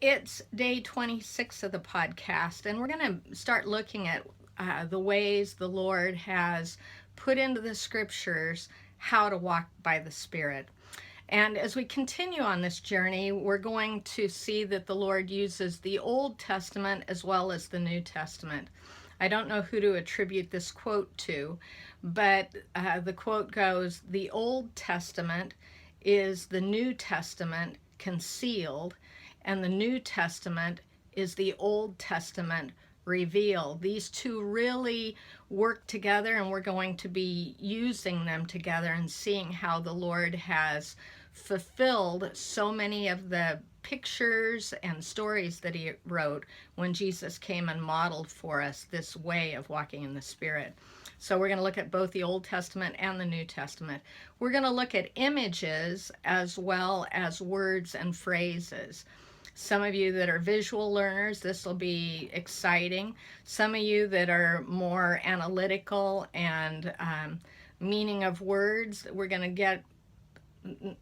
It's day 26 of the podcast, and we're going to start looking at the ways the Lord has put into the scriptures how to walk by the Spirit. And as we continue on this journey, we're going to see that the Lord uses the Old Testament as well as the New Testament. I don't know who to attribute this quote to, but the quote goes, "The Old Testament is the New Testament concealed, and the New Testament is the Old Testament revealed." These two really work together, and we're going to be using them together and seeing how the Lord has fulfilled so many of the pictures and stories that he wrote when Jesus came and modeled for us this way of walking in the Spirit. So we're going to look at both the Old Testament and the New Testament. We're going to look at images as well as words and phrases. Some of you that are visual learners, this will be exciting. Some of you that are more analytical and meaning of words,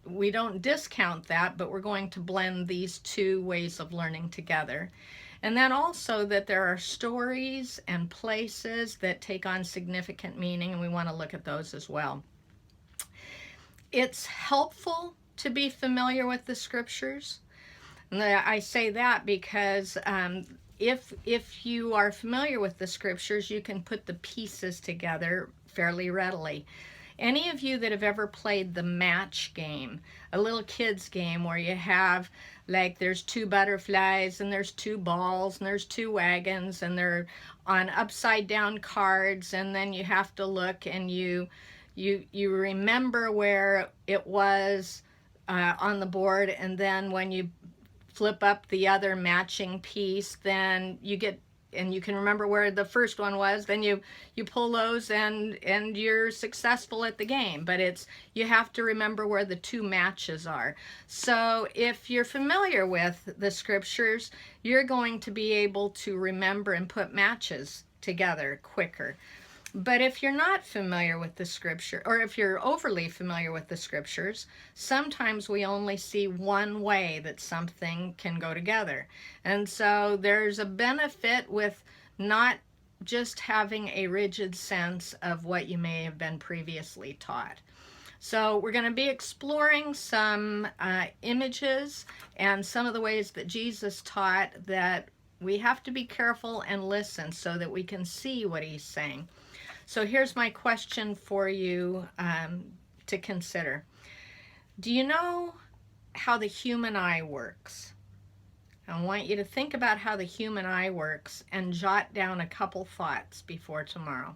we don't discount that, but we're going to blend these two ways of learning together. And then also that there are stories and places that take on significant meaning, and we want to look at those as well. It's helpful to be familiar with the scriptures. And I say that because if you are familiar with the scriptures, you can put the pieces together fairly readily. Any of you that have ever played the match game, a little kid's game where you have, like, there's two butterflies and there's two balls and there's two wagons and they're on upside down cards, and then you have to look and you remember where it was on the board, and then when you flip up the other matching piece, then you get, and you can remember where the first one was, then you pull those and you're successful at the game. But you have to remember where the two matches are. So if you're familiar with the scriptures, you're going to be able to remember and put matches together quicker. But if you're not familiar with the scripture, or if you're overly familiar with the scriptures, sometimes we only see one way that something can go together. And so there's a benefit with not just having a rigid sense of what you may have been previously taught. So we're going to be exploring some images and some of the ways that Jesus taught that we have to be careful and listen so that we can see what he's saying. So here's my question for you to consider. Do you know how the human eye works? I want you to think about how the human eye works and jot down a couple thoughts before tomorrow.